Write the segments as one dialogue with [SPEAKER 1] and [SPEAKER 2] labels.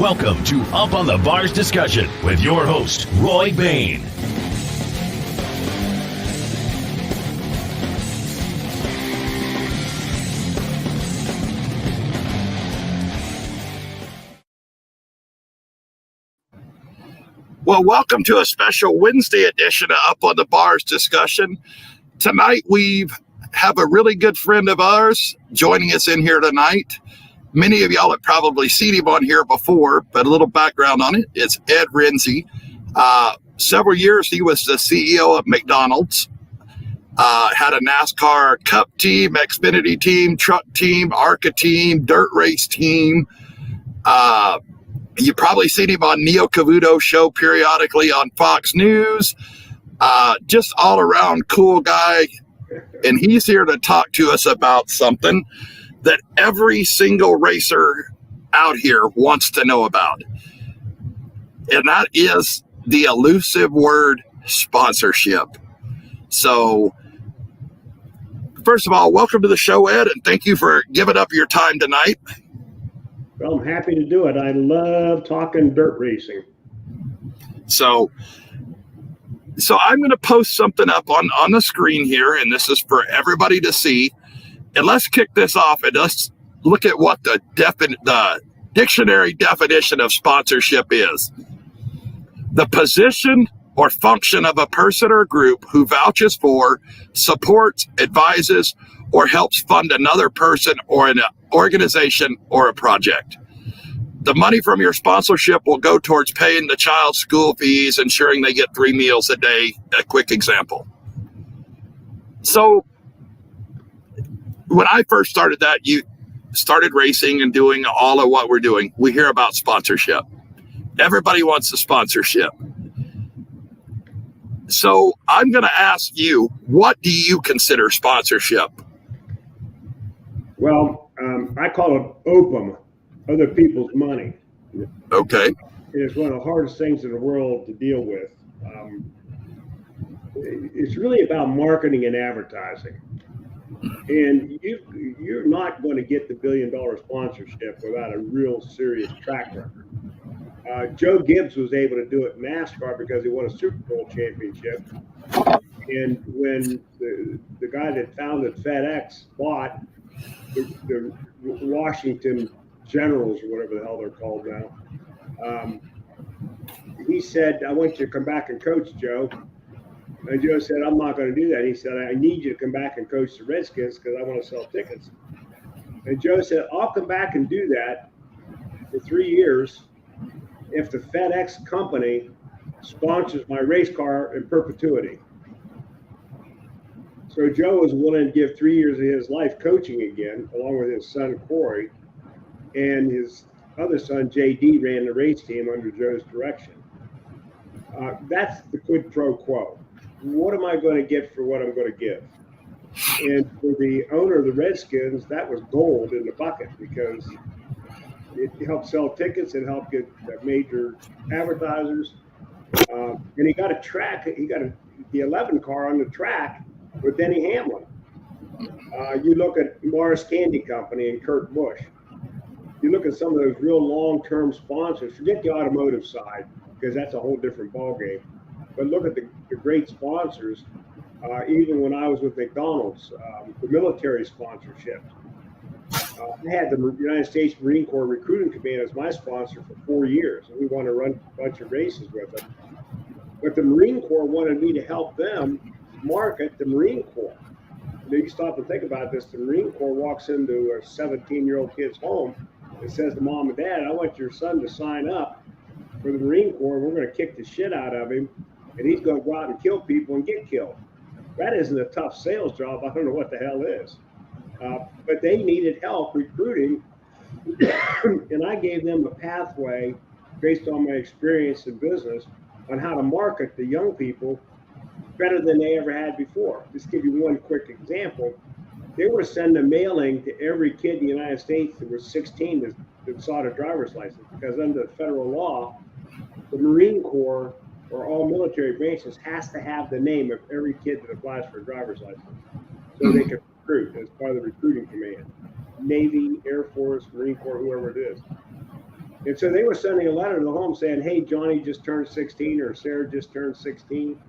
[SPEAKER 1] Welcome to Up on the Bars discussion with your host, Roy Bain.
[SPEAKER 2] Well, welcome to a special Wednesday edition of Up on the Bars discussion. Tonight we have a really good friend of ours joining us in here tonight. Many of y'all have probably seen him on here before, but a little background on it. It's Ed Rensi. Several years he was the CEO of McDonald's. Had a NASCAR Cup team, Xfinity team, truck team, ARCA team, dirt race team. You've probably seen him on Neo Cavuto's show periodically on Fox News. Just all around cool guy. And he's here to talk to us about something that every single racer out here wants to know about. And that is the elusive word sponsorship. So, first of all, welcome to the show, Ed, and thank you for giving up your time tonight.
[SPEAKER 3] Well, I'm happy to do it. I love talking dirt racing.
[SPEAKER 2] So I'm going to post something up on the screen here, and this is for everybody to see. And let's kick this off, and let's look at what the dictionary definition of sponsorship is. The position or function of a person or group who vouches for, supports, advises, or helps fund another person or an organization or a project. The money from your sponsorship will go towards paying the child's school fees, ensuring they get 3 meals a day, a quick example. So when I first started that, you started racing and doing all of what we're doing, we hear about sponsorship. Everybody wants a sponsorship. So I'm going to ask you, what do you consider sponsorship?
[SPEAKER 3] Well, I call it OPM, other people's money.
[SPEAKER 2] Okay.
[SPEAKER 3] It's one of the hardest things in the world to deal with. It's really about marketing and advertising. And you're not going to get the $1 billion sponsorship without a real serious track record. Joe Gibbs was able to do it in NASCAR because he won a Super Bowl championship. And when the guy that founded FedEx bought the Washington Generals, or whatever the hell they're called now, he said, "I want you to come back and coach, Joe." And Joe said, "I'm not going to do that." He said, "I need you to come back and coach the Redskins because I want to sell tickets." And Joe said, "I'll come back and do that for 3 years if the FedEx company sponsors my race car in perpetuity." So Joe was willing to give 3 years of his life coaching again, along with his son, Corey, and his other son, JD, ran the race team under Joe's direction. That's the quid pro quo. What am I going to get for what I'm going to give? And for the owner of the Redskins, that was gold in the bucket because it helped sell tickets, it helped get major advertisers. And he got the 11 car on the track with Denny Hamlin. You look at Morris Candy Company and Kurt Busch. You look at some of those real long-term sponsors, forget the automotive side, because that's a whole different ballgame. But look at the great sponsors, even when I was with McDonald's, the military sponsorship. I had the United States Marine Corps Recruiting Command as my sponsor for 4 years, and we wanted to run a bunch of races with them. But the Marine Corps wanted me to help them market the Marine Corps. You stop and think about this. The Marine Corps walks into a 17-year-old kid's home and says to mom and dad, "I want your son to sign up for the Marine Corps. We're going to kick the shit out of him, and he's going to go out and kill people and get killed." That isn't a tough sales job. I don't know what the hell is. But they needed help recruiting, and I gave them a pathway based on my experience in business on how to market the young people better than they ever had before. Just give you one quick example. They were sending a mailing to every kid in the United States that was 16 that sought a driver's license, because under federal law, the Marine Corps or all military branches has to have the name of every kid that applies for a driver's license so they can recruit as part of the recruiting command. Navy, Air Force, Marine Corps, whoever it is. And so they were sending a letter to the home saying, hey, Johnny just turned 16 or Sarah just turned 16.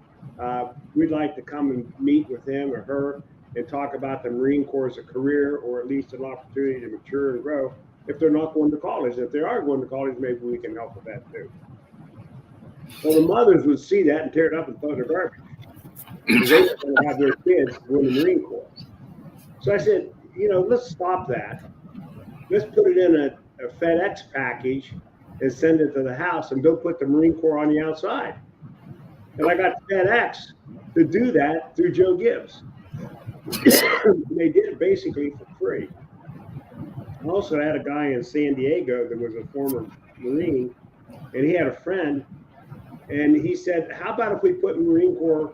[SPEAKER 3] We'd like to come and meet with him or her and talk about the Marine Corps as a career, or at least an opportunity to mature and grow if they're not going to college. If they are going to college, maybe we can help with that too. Well, the mothers would see that and tear it up and throw it in the garbage. They were going to have their kids go in the Marine Corps. So I said, let's stop that. Let's put it in a FedEx package and send it to the house, and they'll put the Marine Corps on the outside. And I got FedEx to do that through Joe Gibbs. They did it basically for free. I also had a guy in San Diego that was a former Marine, and he had a friend, and he said, how about if we put Marine Corps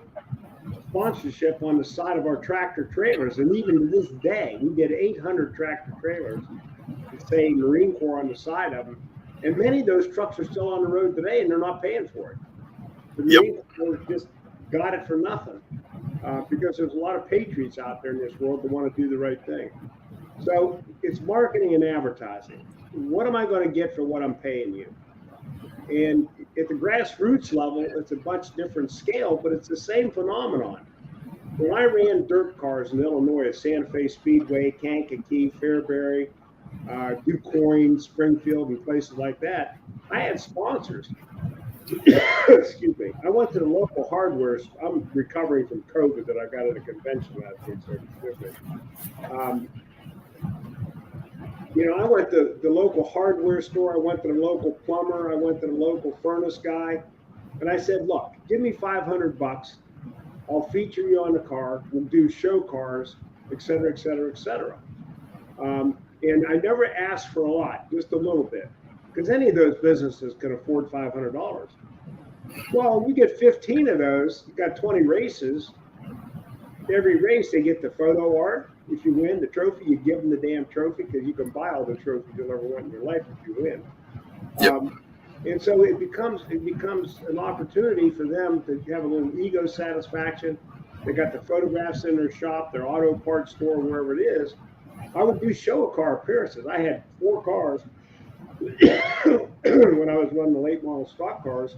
[SPEAKER 3] sponsorship on the side of our tractor trailers? And even to this day, we did 800 tractor trailers that say Marine Corps on the side of them. And many of those trucks are still on the road today, and they're not paying for it. The Marine Corps just got it for nothing, because there's a lot of patriots out there in this world that want to do the right thing. So it's marketing and advertising. What am I going to get for what I'm paying you? And at the grassroots level, it's a much different scale, but it's the same phenomenon. When I ran dirt cars in Illinois at Santa Fe Speedway, Kankakee, Fairbury, DuQuoin, Springfield, and places like that, I had sponsors. Excuse me. I went to the local hardware. I'm recovering from COVID that I got at a convention last week, so excuse me. I went to the local hardware store. I went to the local plumber. I went to the local furnace guy. And I said, look, give me $500. I'll feature you on the car. We'll do show cars, et cetera, et cetera, et cetera. And I never asked for a lot, just a little bit, because any of those businesses can afford $500. Well, you get 15 of those, you got 20 races. Every race, they get the photo art. If you win the trophy, you give them the damn trophy, because you can buy all the trophies you'll ever want in your life if you win.
[SPEAKER 2] Yep.
[SPEAKER 3] And so it becomes an opportunity for them to have a little ego satisfaction. They got the photographs in their shop, their auto parts store, wherever it is. I would do show car appearances. I had 4 cars when I was running the late model stock cars.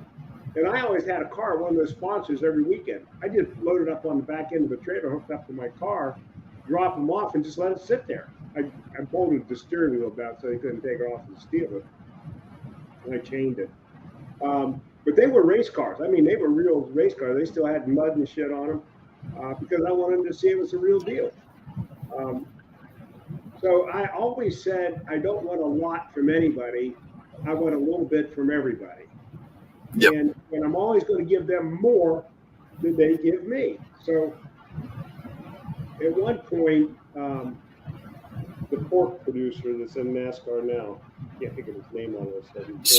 [SPEAKER 3] And I always had a car, one of those sponsors, every weekend. I just loaded up on the back end of a trailer, hooked up to my car, drop them off, and just let it sit there. I bolted the steering wheel down so they couldn't take it off and steal it. And I chained it. But they were race cars. I mean, they were real race cars. They still had mud and shit on them because I wanted them to see it was a real deal. So I always said, I don't want a lot from anybody. I want a little bit from everybody.
[SPEAKER 2] Yep.
[SPEAKER 3] And I'm always going to give them more than they give me. So at one point, the pork producer that's in NASCAR now, I can't think of his name on this.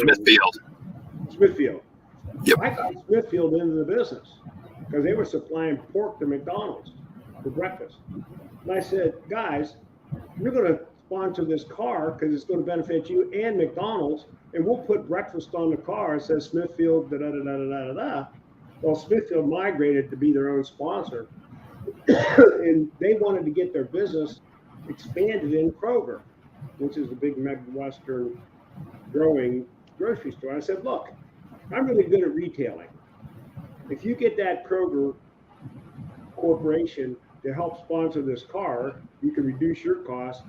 [SPEAKER 3] Smithfield.
[SPEAKER 2] Yep.
[SPEAKER 3] I got Smithfield into the business because they were supplying pork to McDonald's for breakfast. And I said, guys, you're going to sponsor this car because it's going to benefit you and McDonald's, and we'll put breakfast on the car. It says Smithfield, da-da-da-da-da-da. Well, Smithfield migrated to be their own sponsor, and they wanted to get their business expanded in Kroger, which is a big Midwestern growing grocery store. I said, look, I'm really good at retailing. If you get that Kroger corporation to help sponsor this car, you can reduce your costs.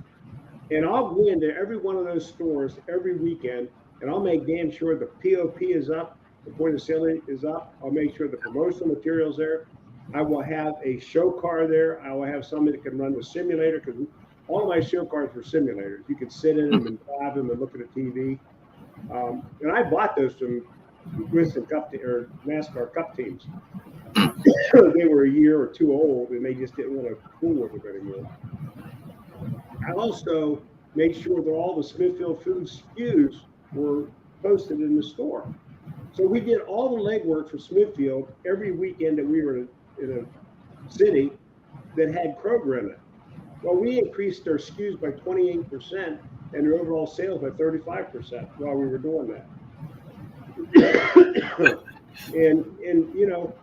[SPEAKER 3] And I'll go into every one of those stores every weekend, and I'll make damn sure the POP is up, the point of sale is up. I'll make sure the promotional material's there. I will have a show car there. I will have somebody that can run the simulator, because all of my show cars were simulators. You could sit in them and drive them and look at a TV. And I bought those from Wisconsin Cup or NASCAR Cup teams. They were a year or two old, and they just didn't want to fool with them anymore. I also made sure that all the Smithfield food SKUs were posted in the store. So we did all the legwork for Smithfield every weekend that we were in a city that had Kroger in it. Well, we increased their SKUs by 28% and their overall sales by 35% while we were doing that. and you know,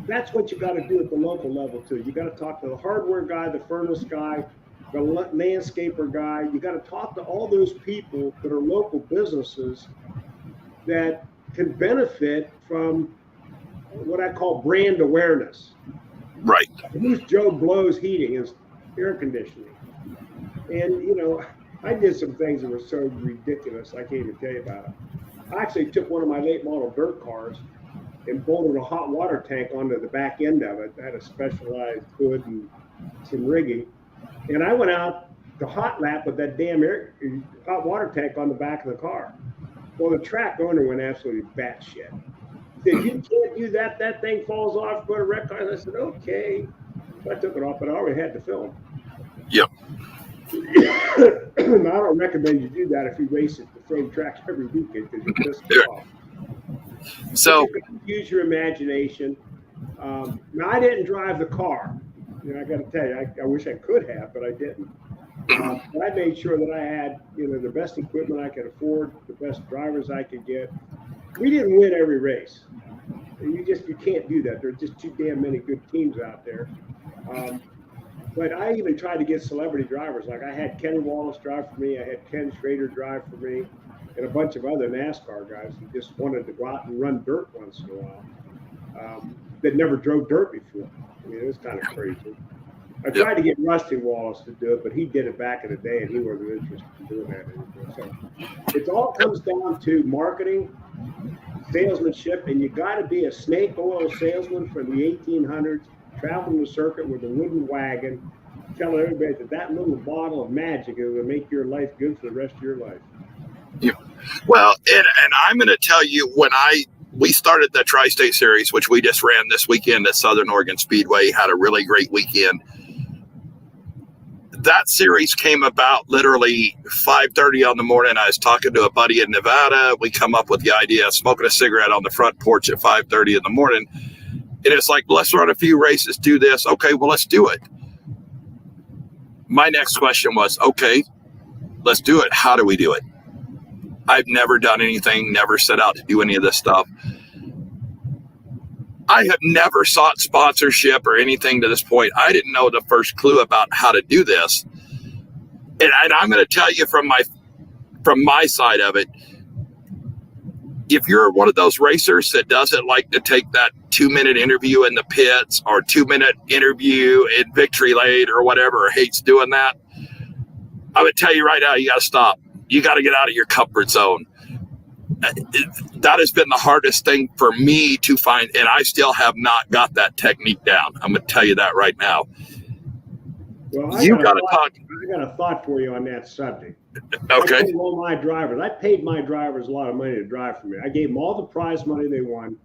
[SPEAKER 3] that's what you got to do at the local level too. You got to talk to the hardware guy, the furnace guy, the landscaper guy. You got to talk to all those people that are local businesses that can benefit from what I call brand awareness.
[SPEAKER 2] Right.
[SPEAKER 3] Who's Joe Blow's Heating and Air Conditioning? And, you know, I did some things that were so ridiculous, I can't even tell you about it. I actually took one of my late model dirt cars and bolted a hot water tank onto the back end of it. That had a specialized hood and some rigging. And I went out to hot lap with that damn hot water tank on the back of the car. Well, the track owner went absolutely batshit. He said, "You can't do that. That thing falls off, go to wreck cars." I said, "Okay." So I took it off, but I already had the film.
[SPEAKER 2] Yep.
[SPEAKER 3] I don't recommend you do that if you race at the same track every weekend because you're pissed off.
[SPEAKER 2] So
[SPEAKER 3] you can use your imagination. Now, I didn't drive the car. You know, I got to tell you, I wish I could have, but I didn't. But I made sure that I had, you know, the best equipment I could afford, the best drivers I could get. We didn't win every race. You can't do that. There's just too damn many good teams out there. But I even tried to get celebrity drivers. Like I had Kenny Wallace drive for me. I had Ken Schrader drive for me, and a bunch of other NASCAR guys who just wanted to go out and run dirt once in a while. That never drove dirt before. I mean, it was kind of crazy. I tried to get Rusty Wallace to do it, but he did it back in the day, and he wasn't interested in doing that anymore. So it all comes down to marketing, salesmanship, and you got to be a snake oil salesman from the 1800s, traveling the circuit with a wooden wagon, telling everybody that little bottle of magic is going to make your life good for the rest of your life.
[SPEAKER 2] Yeah. Well, and I'm going to tell you, when we started the Tri-State Series, which we just ran this weekend at Southern Oregon Speedway, had a really great weekend. That series came about literally 5:30 on the morning. I was talking to a buddy in Nevada. We come up with the idea of smoking a cigarette on the front porch at 5:30 in the morning. And it's like, let's run a few races, do this. Okay, well, let's do it. My next question was, okay, let's do it. How do we do it? I've never done anything, never set out to do any of this stuff. I have never sought sponsorship or anything to this point. I didn't know the first clue about how to do this. And I'm going to tell you from my side of it, if you're one of those racers that doesn't like to take that 2-minute interview in the pits or 2-minute interview in victory lane or whatever, or hates doing that, I would tell you right now, you got to stop. You got to get out of your comfort zone. That has been the hardest thing for me to find, and I still have not got that technique down. I'm going to tell you that right now.
[SPEAKER 3] Well,
[SPEAKER 2] I got
[SPEAKER 3] a thought for you on that subject.
[SPEAKER 2] Okay.
[SPEAKER 3] I paid all my drivers. I paid my drivers a lot of money to drive for me. I gave them all the prize money they won,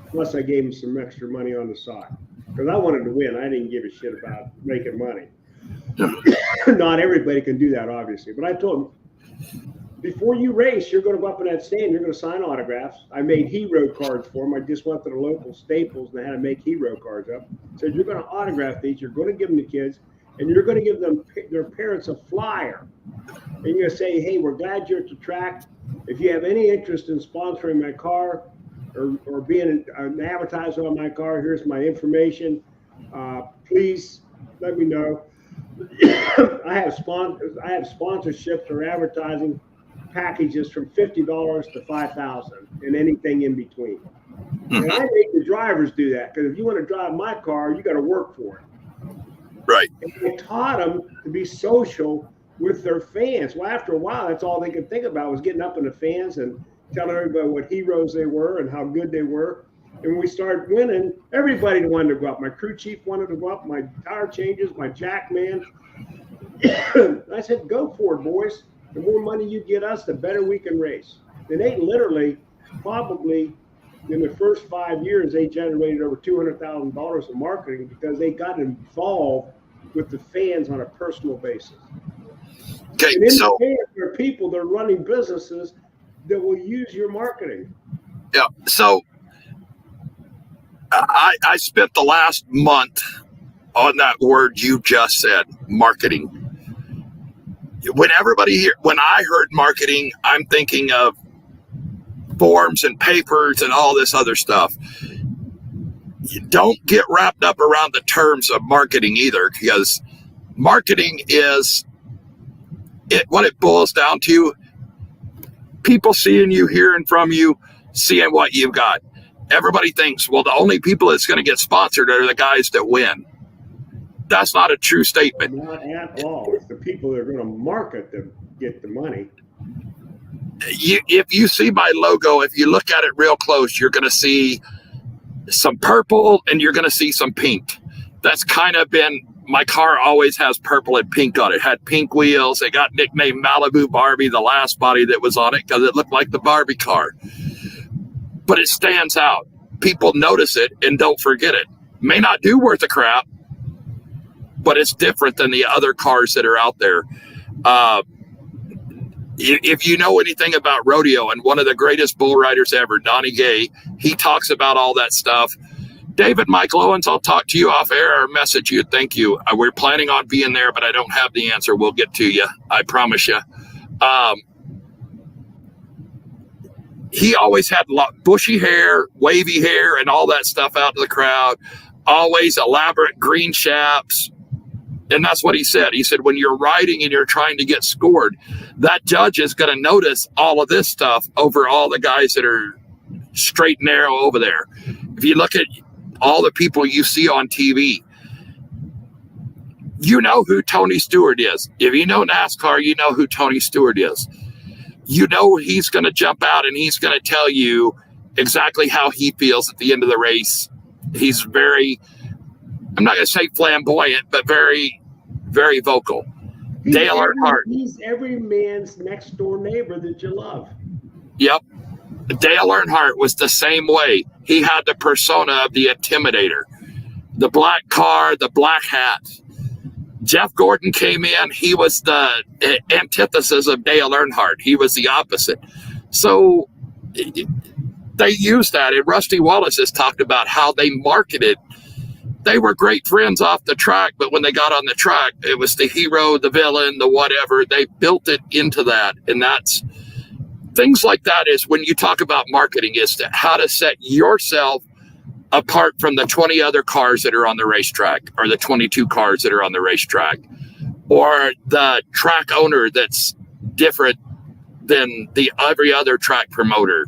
[SPEAKER 3] plus I gave them some extra money on the side because I wanted to win. I didn't give a shit about making money. Not everybody can do that, obviously, but I told them, before you race, you're going to go up in that stand. You're going to sign autographs. I made hero cards for them. I just went to the local Staples and they had to make hero cards up. Said you're going to autograph these. You're going to give them to kids, and you're going to give them their parents a flyer. And you're going to say, "Hey, we're glad you're at the track. If you have any interest in sponsoring my car or being an advertiser on my car, here's my information. Please let me know." I have sponsorships or advertising packages from $50 to $5,000 and anything in between. And I make the drivers do that because if you want to drive my car, you got to work for it.
[SPEAKER 2] Right.
[SPEAKER 3] And I taught them to be social with their fans. Well, after a while, that's all they could think about was getting up in the fans and telling everybody what heroes they were and how good they were. And when we started winning, everybody wanted to go up. My crew chief wanted to go up, my tire changes, my jack man. I said, go for it, boys. The more money you get us, the better we can race. And they literally, probably in the first 5 years, they generated over $200,000 in marketing because they got involved with the fans on a personal basis.
[SPEAKER 2] Okay,
[SPEAKER 3] and
[SPEAKER 2] so
[SPEAKER 3] there are people that are running businesses that will use your marketing.
[SPEAKER 2] Yeah, so I spent the last month on that word you just said, marketing. When I heard marketing, I'm thinking of forms and papers and all this other stuff. You don't get wrapped up around the terms of marketing either, because marketing is what it boils down to. People seeing you, hearing from you, seeing what you've got. Everybody thinks, well, the only people that's going to get sponsored are the guys that win. That's not a true statement.
[SPEAKER 3] Not at all. It's the people that are going to market that get the money.
[SPEAKER 2] If you see my logo, if you look at it real close, you're going to see some purple and you're going to see some pink. That's kind of been, my car always has purple and pink on it. It had pink wheels. It got nicknamed Malibu Barbie, the last body that was on it, because it looked like the Barbie car. But it stands out. People notice it and don't forget it. May not do worth a crap, but it's different than the other cars that are out there. If you know anything about rodeo, and one of the greatest bull riders ever, Donnie Gay, he talks about all that stuff. David Michael Owens, I'll talk to you off air or message you. Thank you. We're planning on being there, but I don't have the answer. We'll get to you. I promise you. He always had bushy hair, wavy hair, and all that stuff out to the crowd. Always elaborate green chaps. And that's what he said. He said, when you're riding and you're trying to get scored, that judge is going to notice all of this stuff over all the guys that are straight and narrow over there. If you look at all the people you see on TV, you know who Tony Stewart is. If you know NASCAR, you know who Tony Stewart is. You know he's going to jump out and he's going to tell you exactly how he feels at the end of the race. He's very, I'm not going to say flamboyant, but very, very vocal. Dale Earnhardt.
[SPEAKER 3] He's every man's next door neighbor that you love.
[SPEAKER 2] Yep. Dale Earnhardt was the same way. He had the persona of the intimidator, the black car, the black hat. Jeff Gordon came in. He was the antithesis of Dale Earnhardt. He was the opposite. So they used that. And Rusty Wallace has talked about how they marketed. They were great friends off the track, but when they got on the track, it was the hero, the villain, the whatever. They built it into that. And that's things like that is when you talk about marketing, is to how to set yourself apart from the 20 other cars that are on the racetrack, or the 22 cars that are on the racetrack, or the track owner that's different than the every other track promoter.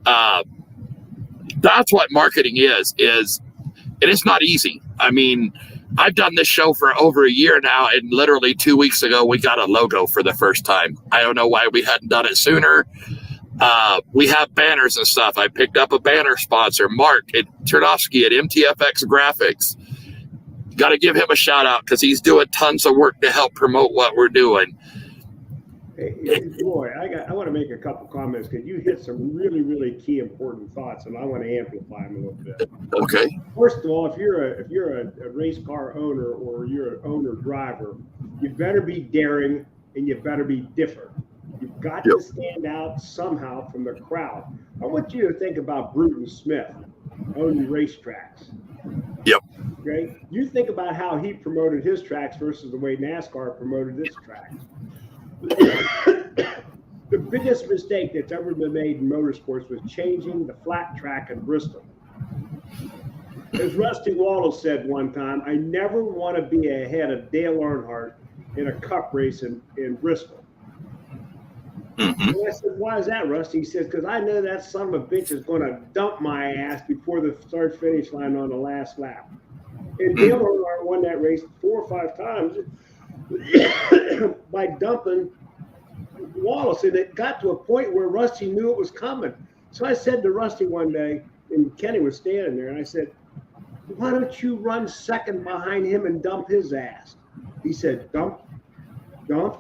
[SPEAKER 2] That's what marketing is, and it's not easy. I mean, I've done this show for over a year now, and literally 2 weeks ago, we got a logo for the first time. I don't know why we hadn't done it sooner. We have banners and stuff. I picked up a banner sponsor, Mark Turdovsky at MTFX Graphics. Got to give him a shout out because he's doing tons of work to help promote what we're doing.
[SPEAKER 3] Hey, Roy, I want to make a couple comments because you hit some really, really key important thoughts, and I want to amplify them a little bit.
[SPEAKER 2] Okay.
[SPEAKER 3] First of all, if you're a race car owner or you're an owner driver, you better be daring and you better be different. You've got to stand out somehow from the crowd. I want you to think about Bruton Smith owning racetracks.
[SPEAKER 2] Yep.
[SPEAKER 3] Okay. You think about how he promoted his tracks versus the way NASCAR promoted its tracks. The biggest mistake that's ever been made in motorsports was changing the flat track in Bristol. As Rusty Wallace said one time, I never want to be ahead of Dale Earnhardt in a cup race in Bristol. Mm-hmm. And I said, why is that, Rusty? He says, because I know that son of a bitch is going to dump my ass before the start-finish line on the last lap. And Dale Earnhardt won that race 4 or 5 times by dumping Wallace. And it got to a point where Rusty knew it was coming. So I said to Rusty one day, and Kenny was standing there, and I said, why don't you run second behind him and dump his ass? He said, dump? The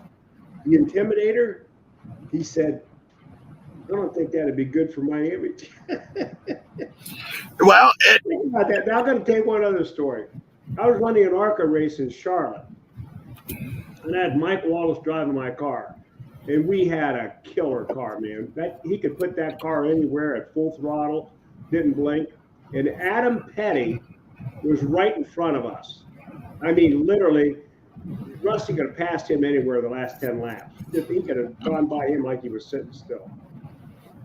[SPEAKER 3] Intimidator? He said, I don't think that'd be good for my image.
[SPEAKER 2] Well,
[SPEAKER 3] think about that. Now I'm going to tell you one other story. I was running an ARCA race in Charlotte, and I had Mike Wallace driving my car, and we had a killer car, man. He could put that car anywhere at full throttle, didn't blink. And Adam Petty was right in front of us. I mean, literally, Rusty could have passed him anywhere the last 10 laps. He could have gone by him like he was sitting still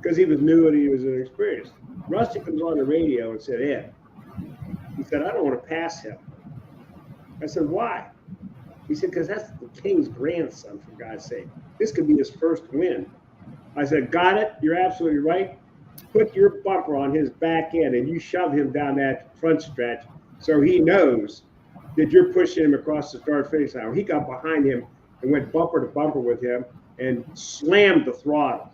[SPEAKER 3] because he was new and he was inexperienced. Rusty comes on the radio and said, Ed, he said, I don't want to pass him. I said, why? He said, because that's the king's grandson, for God's sake. This could be his first win. I said, got it. You're absolutely right. Put your bumper on his back end and you shove him down that front stretch so he knows that you're pushing him across the start finish line. He got behind him and went bumper to bumper with him and slammed the throttle.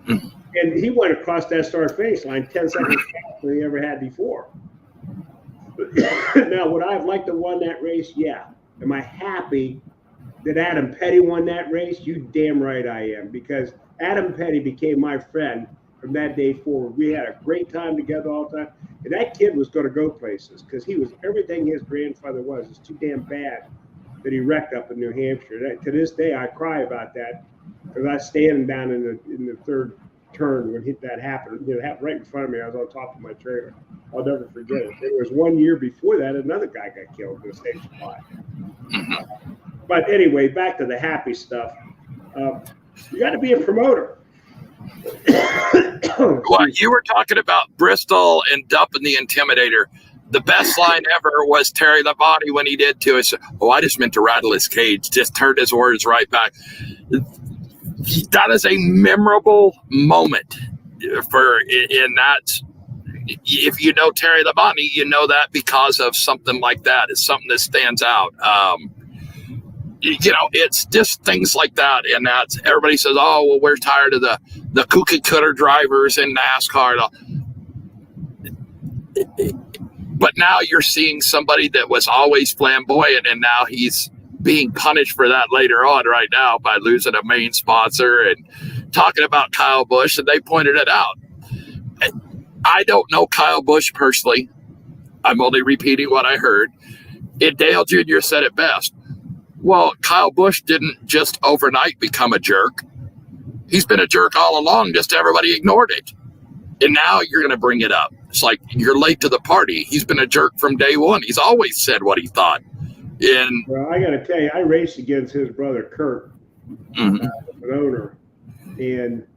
[SPEAKER 3] And he went across that start finish line 10 seconds faster than he ever had before. Now, would I have liked to won that race? Yeah. Am I happy that Adam Petty won that race? You damn right I am, because Adam Petty became my friend from that day forward. We had a great time together all the time. And that kid was going to go places because he was everything his grandfather was. It's too damn bad that he wrecked up in New Hampshire. To this day, I cry about that because I was standing down in the third turn when that happened. It happened right in front of me. I was on top of my trailer. I'll never forget it. It was 1 year before that, another guy got killed in the same spot. But anyway, back to the happy stuff. You got to be a promoter.
[SPEAKER 2] Well, you were talking about Bristol and dumping the Intimidator. The best line ever was Terry Labonte when he did to us. Oh, I just meant to rattle his cage. Just turned his words right back. That is a memorable moment in that. If you know Terry Labonte, you know that because of something like that. It's something that stands out. It's just things like that. And that's everybody says, oh, well, we're tired of the cookie cutter drivers in NASCAR. But now you're seeing somebody that was always flamboyant, and now he's being punished for that later on right now by losing a main sponsor and talking about Kyle Busch, and they pointed it out. I don't know Kyle Busch personally. I'm only repeating what I heard. And Dale Jr. said it best. Well, Kyle Busch didn't just overnight become a jerk. He's been a jerk all along, just everybody ignored it. And now you're going to bring it up. It's like you're late to the party. He's been a jerk from day one. He's always said what he thought.
[SPEAKER 3] Well, I got to tell you, I raced against his brother, Kurt, an owner. And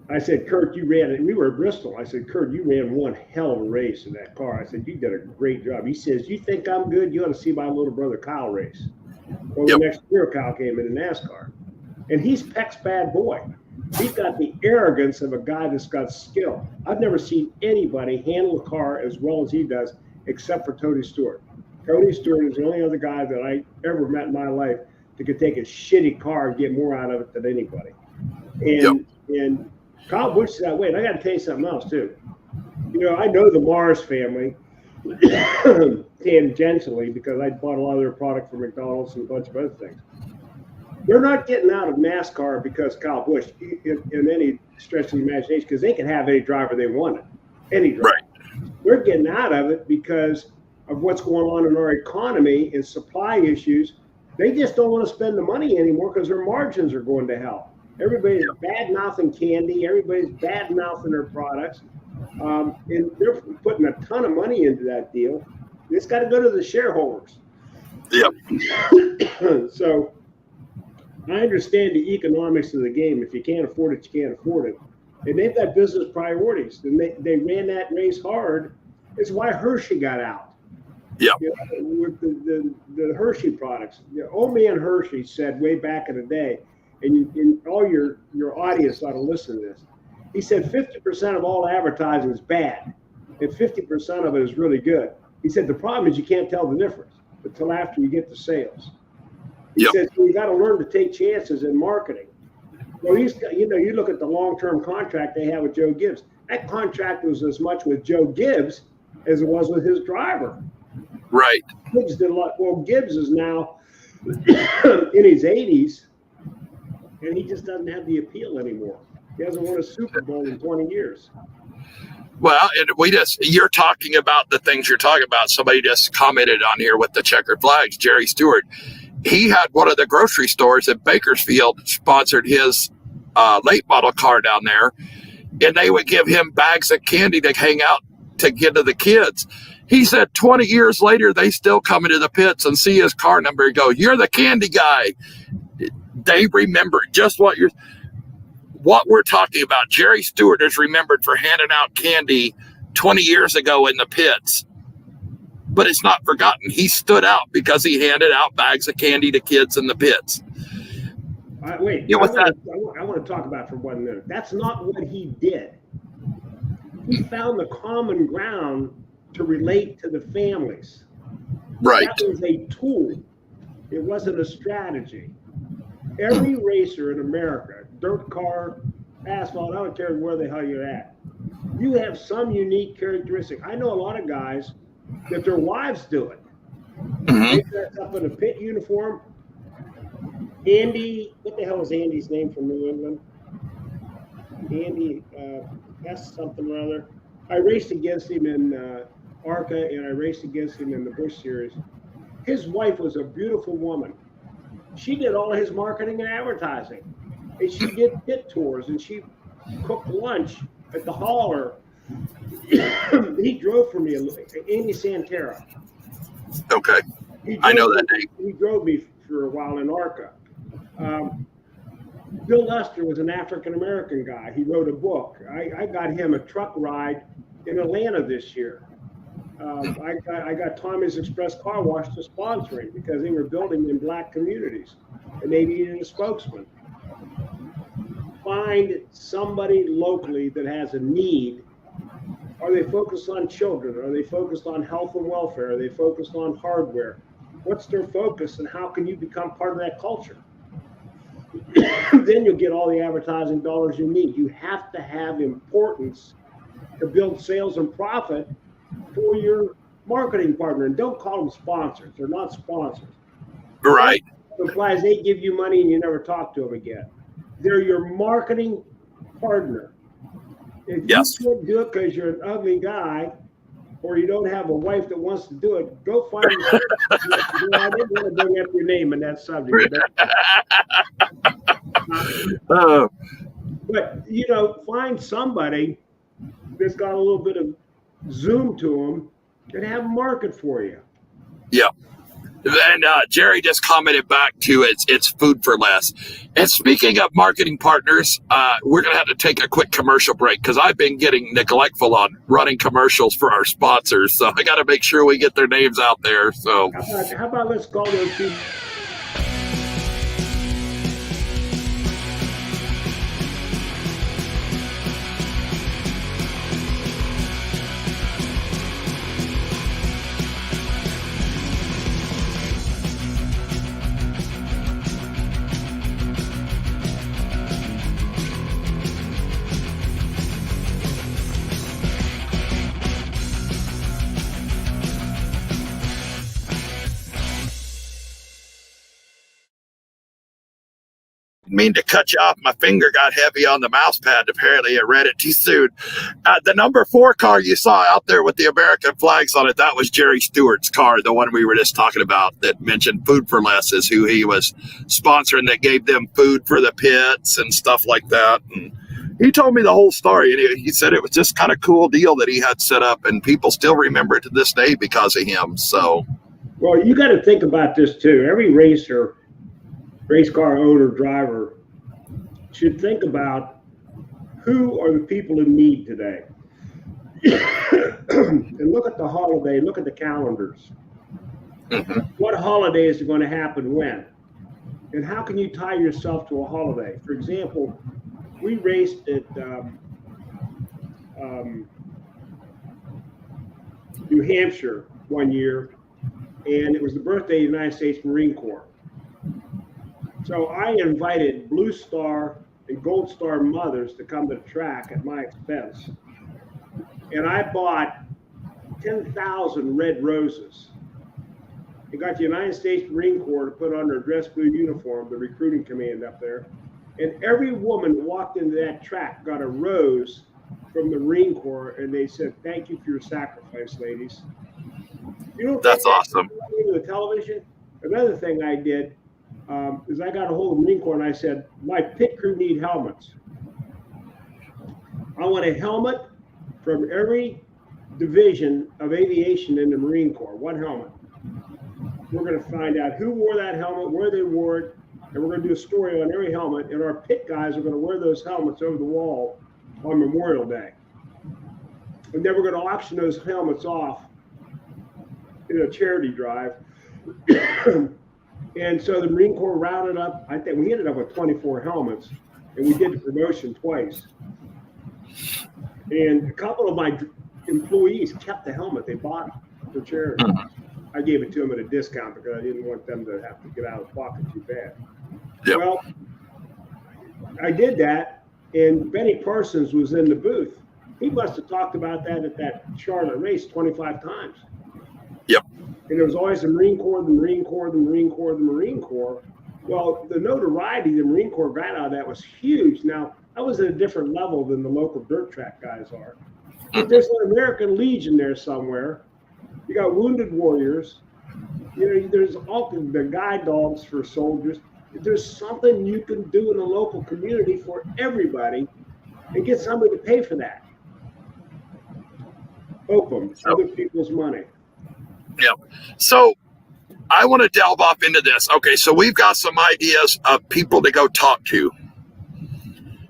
[SPEAKER 3] I said, Kurt, you ran it. We were at Bristol. I said, Kurt, you ran one hell of a race in that car. I said, you did a great job. He says, you think I'm good? You ought to see my little brother Kyle race. Well, the next year, Kyle came into NASCAR. And he's Peck's bad boy. He's got the arrogance of a guy that's got skill. I've never seen anybody handle a car as well as he does, except for Tony Stewart. Tony Stewart is the only other guy that I ever met in my life that could take a shitty car and get more out of it than anybody. And Kyle Busch is that way. And I got to tell you something else, too. I know the Mars family tangentially because I bought a lot of their product from McDonald's and a bunch of other things. They're not getting out of NASCAR because Kyle Busch in any stretch of the imagination, because they can have any driver they wanted, any driver. Right. They're getting out of it because of what's going on in our economy and supply issues. They just don't want to spend the money anymore because their margins are going to hell. Everybody's bad-mouthing candy. Everybody's bad-mouthing their products. And they're putting a ton of money into that deal. It's got to go to the shareholders.
[SPEAKER 2] Yep.
[SPEAKER 3] So I understand the economics of the game. If you can't afford it, you can't afford it. And they've got business priorities. And they ran that race hard. It's why Hershey got out.
[SPEAKER 2] Yeah.
[SPEAKER 3] With the Hershey products. Old man Hershey said way back in the day, and all your audience ought to listen to this. He said 50% of all advertising is bad, and 50% of it is really good. He said the problem is you can't tell the difference until after you get the sales. He said you got to learn to take chances in marketing. Well, you look at the long-term contract they have with Joe Gibbs. That contract was as much with Joe Gibbs as it was with his driver.
[SPEAKER 2] Right.
[SPEAKER 3] Gibbs did a lot. Well, Gibbs is now in his 80s, and he just doesn't have the appeal anymore. He hasn't won a Super Bowl in 20 years.
[SPEAKER 2] Well, you're talking about the things you're talking about. Somebody just commented on here with the checkered flags, Jerry Stewart. He had one of the grocery stores in Bakersfield sponsored his late model car down there, and they would give him bags of candy to hang out to give to the kids. He said 20 years later, they still come into the pits and see his car number and go, "You're the candy guy." They remember just what we're talking about. Jerry Stewart is remembered for handing out candy 20 years ago in the pits. but it's not forgotten. He stood out because he handed out bags of candy to kids in the pits.
[SPEAKER 3] Wait,
[SPEAKER 2] you know,
[SPEAKER 3] I want to talk about for 1 minute. That's not what he did. He found the common ground to relate to the families.
[SPEAKER 2] Right.
[SPEAKER 3] That was a tool. It wasn't a strategy. Every racer in America, dirt car, asphalt, I don't care where the hell you're at, you have some unique characteristic. I know a lot of guys that their wives do it. They dress up in a pit uniform. Andy, what the hell is Andy's name from New England? Andy, that's something or other. I raced against him in ARCA, and I raced against him in the Busch Series. His wife was a beautiful woman. She did all his marketing and advertising. And she did pit tours, and she cooked lunch at the hauler. He drove for me, Andy Santera.
[SPEAKER 2] Okay. I know that name.
[SPEAKER 3] He drove me for a while in ARCA. Bill Lester was an African-American guy. He wrote a book. I got him a truck ride in Atlanta this year. I got Tommy's Express Car Wash to sponsor him because they were building in black communities and they needed a spokesman. Find somebody locally that has a need. Are they focused on children? Are they focused on health and welfare? Are they focused on hardware? What's their focus and how can you become part of that culture? Then you'll get all the advertising dollars you need. You have to have importance to build sales and profit for your marketing partner. And don't call them sponsors. They're not sponsors.
[SPEAKER 2] Right.
[SPEAKER 3] That implies they give you money and you never talk to them again. They're your marketing partner. If you can't do it because you're an ugly guy or you don't have a wife that wants to do it, go find I didn't want to bring up your name in that subject. But, find somebody that's got a little bit of zoom to them and have a market for you.
[SPEAKER 2] Yeah. And Jerry just commented back to it's food for less. And speaking of marketing partners, we're going to have to take a quick commercial break because I've been getting neglectful on running commercials for our sponsors. So I got to make sure we get their names out there. So
[SPEAKER 3] how about let's call those people.
[SPEAKER 2] Mean to cut you off. My finger got heavy on the mouse pad. Apparently I read it too soon. The number 4 car you saw out there with the American flags on it, that was Jerry Stewart's car, the one we were just talking about that mentioned Food for Less is who he was sponsoring, that gave them food for the pits and stuff like that. And he told me the whole story, and he said it was just kind of cool deal that he had set up, and people still remember it to this day because of him. So,
[SPEAKER 3] well, you got to think about this too. Every racer, race car owner, driver should think about who are the people in need today. And look at the holiday, look at the calendars.
[SPEAKER 2] Mm-hmm. What
[SPEAKER 3] holidays are going to happen when? And how can you tie yourself to a holiday? For example, we raced at New Hampshire one year, and it was the birthday of the United States Marine Corps. So I invited Blue Star and Gold Star mothers to come to the track at my expense. And I bought 10,000 red roses. I got the United States Marine Corps to put on their dress blue uniform, the recruiting command up there. And every woman that walked into that track got a rose from the Marine Corps, and they said, "Thank you for your sacrifice, ladies."
[SPEAKER 2] That's awesome.
[SPEAKER 3] The television. Another thing I did is I got a hold of the Marine Corps and I said, my pit crew need helmets. I want a helmet from every division of aviation in the Marine Corps, one helmet. We're going to find out who wore that helmet, where they wore it, and we're going to do a story on every helmet, and our pit guys are going to wear those helmets over the wall on Memorial Day. And then we're going to auction those helmets off in a charity drive. And so the Marine Corps rounded up, I think we ended up with 24 helmets, and we did the promotion twice. And a couple of my employees kept the helmet they bought for charity. I gave it to them at a discount because I didn't want them to have to get out of pocket too bad.
[SPEAKER 2] Yep.
[SPEAKER 3] Well, I did that, and Benny Parsons was in the booth. He must have talked about that at that Charlotte race 25 times.
[SPEAKER 2] Yep.
[SPEAKER 3] And there was always the Marine Corps, the Marine Corps, the Marine Corps, the Marine Corps. Well, the notoriety the Marine Corps got out of that was huge. Now, I was at a different level than the local dirt track guys are. But there's an American Legion there somewhere. You got Wounded Warriors. You know, there's all the guide dogs for soldiers. There's something you can do in a local community for everybody and get somebody to pay for that. Open other people's money.
[SPEAKER 2] Yep. So I want to delve off into this. Okay, so we've got some ideas of people to go talk to.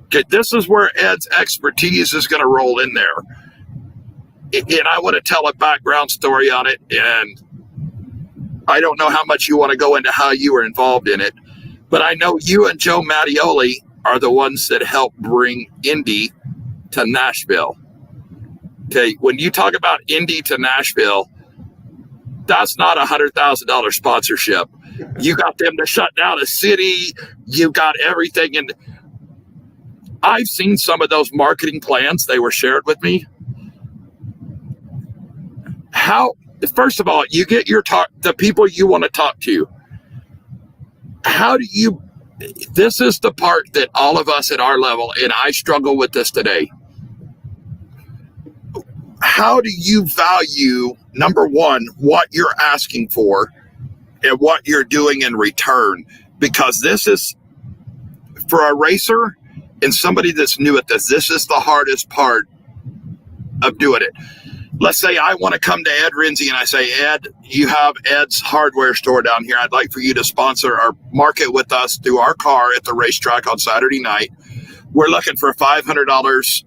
[SPEAKER 2] Okay, this is where Ed's expertise is going to roll in there. And I want to tell a background story on it. And I don't know how much you want to go into how you were involved in it, but I know you and Joe Mattioli are the ones that helped bring Indy to Nashville. Okay, when you talk about Indy to Nashville, that's not $100,000 sponsorship. You got them to shut down a city. You got everything. And I've seen some of those marketing plans. They were shared with me. How, first of all, you get the people you want to talk to. How do you, this is the part that all of us at our level, and I struggle with this today. How do you value, number one, what you're asking for and what you're doing in return? Because this is, for a racer and somebody that's new at this is the hardest part of doing it. Let's say I want to come to Ed Rensi and I say, Ed, you have Ed's hardware store down here. I'd like for you to sponsor or market with us through our car at the racetrack on Saturday night. We're looking for $500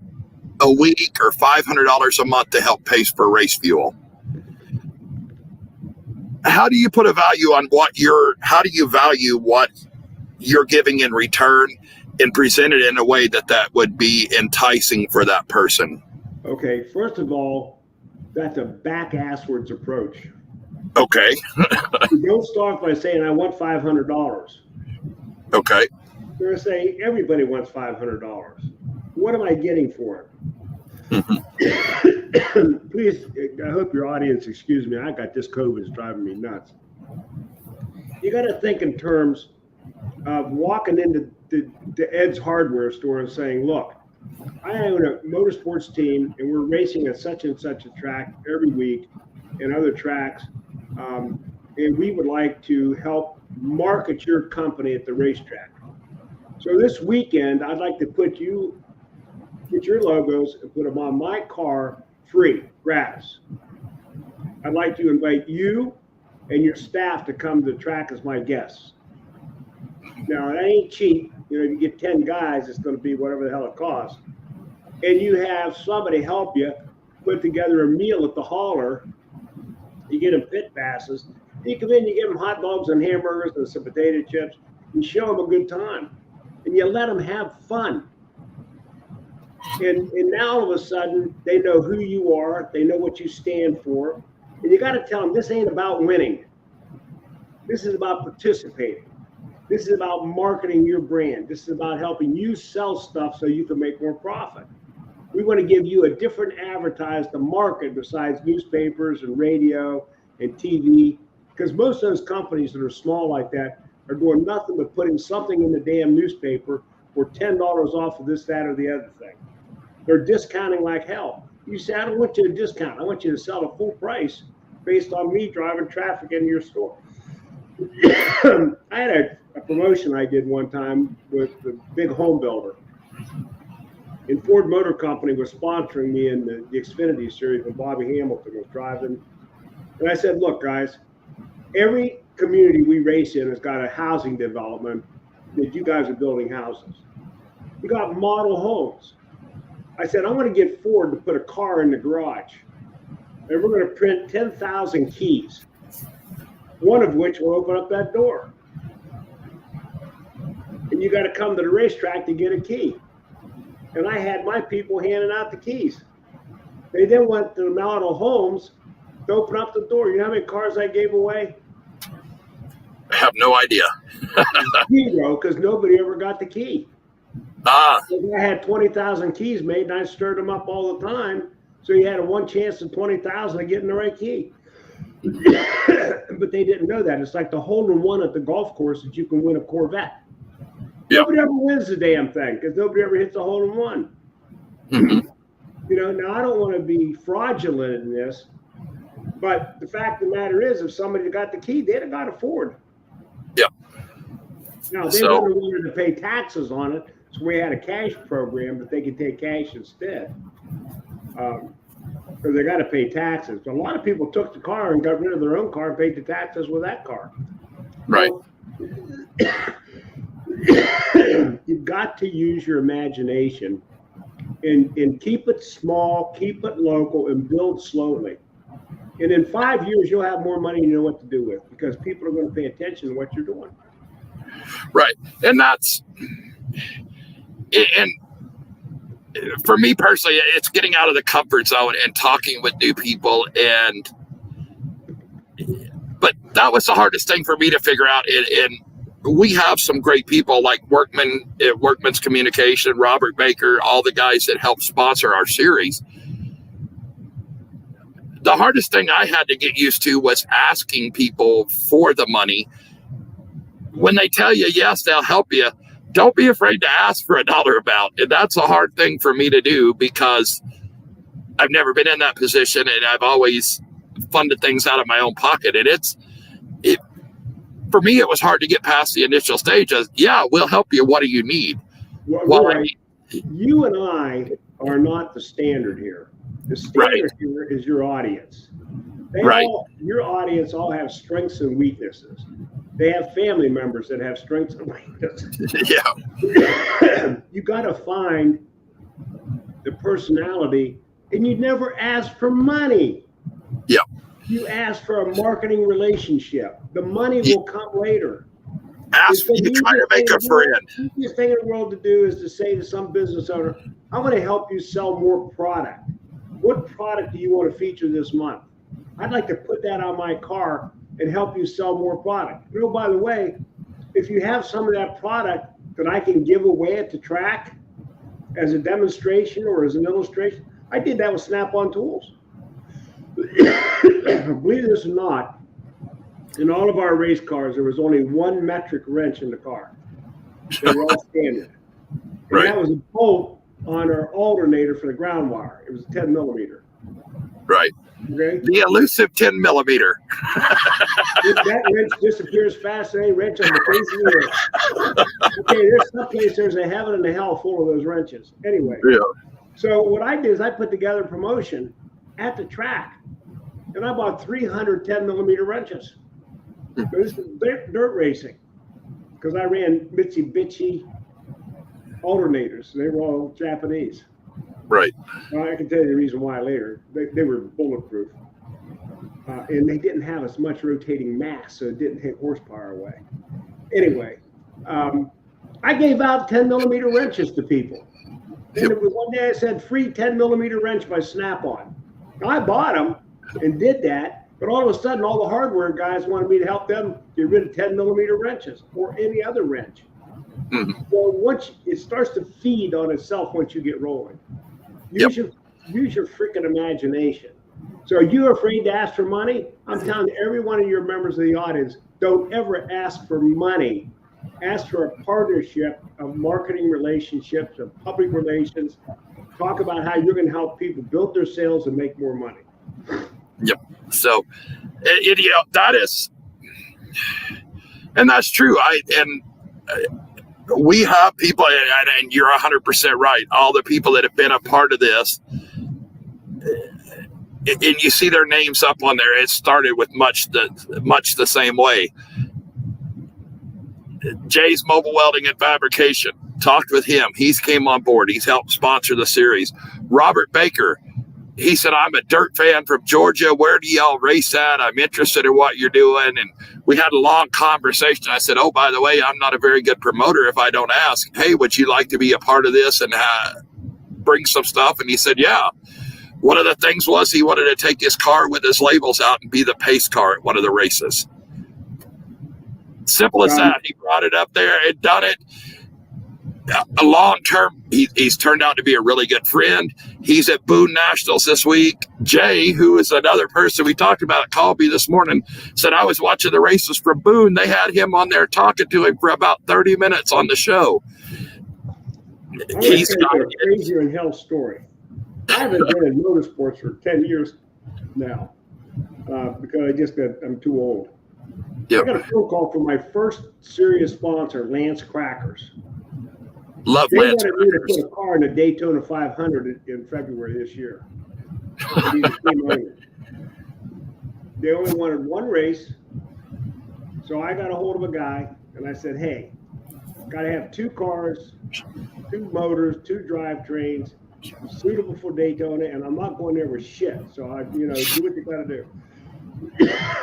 [SPEAKER 2] a week or $500 a month to help pay for race fuel. How do you put a value on how do you value what you're giving in return and present it in a way that would be enticing for that person?
[SPEAKER 3] Okay, first of all, that's a back-asswards approach.
[SPEAKER 2] Okay.
[SPEAKER 3] You don't start by saying, I want $500.
[SPEAKER 2] Okay.
[SPEAKER 3] You're going to say, everybody wants $500. What am I getting for it? Please, I hope your audience excuse me. I got this COVID is driving me nuts. You got to think in terms of walking into the Ed's hardware store and saying, look, I own a motorsports team and we're racing at such and such a track every week and other tracks. And we would like to help market your company at the racetrack. So this weekend, I'd like to put your logos and put them on my car free, gratis. I'd like to invite you and your staff to come to the track as my guests. Now, it ain't cheap. You know, if you get 10 guys, it's going to be whatever the hell it costs. And you have somebody help you put together a meal at the hauler. You get them pit passes. You come in, you give them hot dogs and hamburgers and some potato chips. You show them a good time. And you let them have fun. And now all of a sudden, they know who you are. They know what you stand for. And you got to tell them this ain't about winning. This is about participating. This is about marketing your brand. This is about helping you sell stuff so you can make more profit. We want to give you a different advertised to market besides newspapers and radio and TV, because most of those companies that are small like that are doing nothing but putting something in the damn newspaper for $10 off of this, that, or the other thing. They're discounting like hell. You say, I don't want you to discount. I want you to sell at full price based on me driving traffic into your store. I had a promotion I did one time with the big home builder. And Ford Motor Company was sponsoring me in the Xfinity series when Bobby Hamilton was driving. And I said, look, guys, every community we race in has got a housing development that you guys are building houses. You got model homes. I said, I want to get Ford to put a car in the garage. and we're going to print 10,000 keys, one of which will open up that door. And you got to come to the racetrack to get a key. And I had my people handing out the keys. They then went to the marital homes to open up the door. You know how many cars I gave away?
[SPEAKER 2] I have no idea.
[SPEAKER 3] 0, because nobody ever got the key.
[SPEAKER 2] Ah.
[SPEAKER 3] So I had 20,000 keys made, and I stirred them up all the time. So you had a one chance in 20,000 of getting the right key. But they didn't know that. It's like the hole-in-one at the golf course that you can win a Corvette.
[SPEAKER 2] Yep.
[SPEAKER 3] Nobody ever wins the damn thing because nobody ever hits a hole-in-one.
[SPEAKER 2] Mm-hmm.
[SPEAKER 3] You know, now I don't want to be fraudulent in this, but the fact of the matter is, if somebody got the key, they'd have got a Ford.
[SPEAKER 2] Yep.
[SPEAKER 3] Now, they would have wanted to pay taxes on it, so we had a cash program that they could take cash instead. Because they got to pay taxes. But a lot of people took the car and got rid of their own car and paid the taxes with that car.
[SPEAKER 2] Right.
[SPEAKER 3] You've got to use your imagination and keep it small, keep it local, and build slowly. And in 5 years, you'll have more money you know what to do with because people are going to pay attention to what you're doing.
[SPEAKER 2] Right. And that's, and for me personally, it's getting out of the comfort zone and talking with new people. But that was the hardest thing for me to figure out. And we have some great people like Workman's Communication, Robert Baker, all the guys that help sponsor our series. The hardest thing I had to get used to was asking people for the money. When they tell you yes, they'll help you, don't be afraid to ask for a dollar amount. And that's a hard thing for me to do because I've never been in that position and I've always funded things out of my own pocket. And for me, it was hard to get past the initial stage of, yeah, we'll help you. What do you need?
[SPEAKER 3] Well, you and I are not the standard here. The standard here is your audience. Your audience all have strengths and weaknesses. They have family members that have strengths and weaknesses.
[SPEAKER 2] Yeah.
[SPEAKER 3] You got to find the personality, and you never ask for money.
[SPEAKER 2] Yeah.
[SPEAKER 3] You ask for a marketing relationship. The money will come later.
[SPEAKER 2] You try to make a friend.
[SPEAKER 3] The easiest thing in the world to do is to say to some business owner, I'm going to help you sell more product. What product do you want to feature this month? I'd like to put that on my car and help you sell more product. You know, by the way, if you have some of that product that I can give away at the track as a demonstration or as an illustration, I did that with Snap-on tools. Believe this or not, in all of our race cars, there was only one metric wrench in the car. They were all standard. And that was a bolt on our alternator for the ground wire. It was a 10 millimeter.
[SPEAKER 2] Right.
[SPEAKER 3] Okay.
[SPEAKER 2] The elusive 10 millimeter.
[SPEAKER 3] That wrench disappears faster than any wrench on the face of the earth. Okay, there's someplace there's a heaven and a hell full of those wrenches. Anyway. Yeah. So what I did is I put together a promotion at the track, and I bought 300 10 millimeter wrenches. This is dirt racing, because I ran Mitsubishi alternators. They were all Japanese.
[SPEAKER 2] Right.
[SPEAKER 3] I can tell you the reason why later. They were bulletproof. And they didn't have as much rotating mass, so it didn't take horsepower away. Anyway, I gave out 10 millimeter wrenches to people. And it was one day I said, free 10 millimeter wrench by Snap-on. I bought them and did that, but all of a sudden, all the hardware guys wanted me to help them get rid of 10 millimeter wrenches or any other wrench. Mm-hmm. So once it starts to feed on itself once you get rolling. Use your freaking imagination. So are you afraid to ask for money? I'm telling every one of your members of the audience, don't ever ask for money. Ask for a partnership of marketing relationships, of public relations. Talk about how you're going to help people build their sales and make more money.
[SPEAKER 2] Yep. So, that is, and that's true. We have people, and you're 100% right. All the people that have been a part of this, and you see their names up on there. It started with much the same way. Jay's Mobile Welding and Fabrication. Talked with him. He's came on board. He's helped sponsor the series. Robert Baker he said, I'm a dirt fan from Georgia. Where do y'all race at? I'm interested in what you're doing. And we had a long conversation. I said, oh, by the way, I'm not a very good promoter if I don't ask. Hey, would you like to be a part of this and bring some stuff? And he said, yeah. One of the things was he wanted to take his car with his labels out and be the pace car at one of the races. Simple as that. He brought it up there and done it. A long term, he's turned out to be a really good friend. He's at Boone Nationals this week. Jay, who is another person we talked about, called me this morning, said, I was watching the races from Boone. They had him on there talking to him for about 30 minutes on the show.
[SPEAKER 3] He's got a crazier in hell story. I haven't been in motorsports for 10 years now because I'm too old. Yep. I got a phone call from my first serious sponsor, Lance Crackers.
[SPEAKER 2] Love Lance
[SPEAKER 3] Crackers. They wanted me to put a car in the Daytona 500 in February this year. They only wanted one race. So I got a hold of a guy and I said, hey, got to have 2 cars, 2 motors, 2 drivetrains, suitable for Daytona, and I'm not going there with shit. So do what you got to do.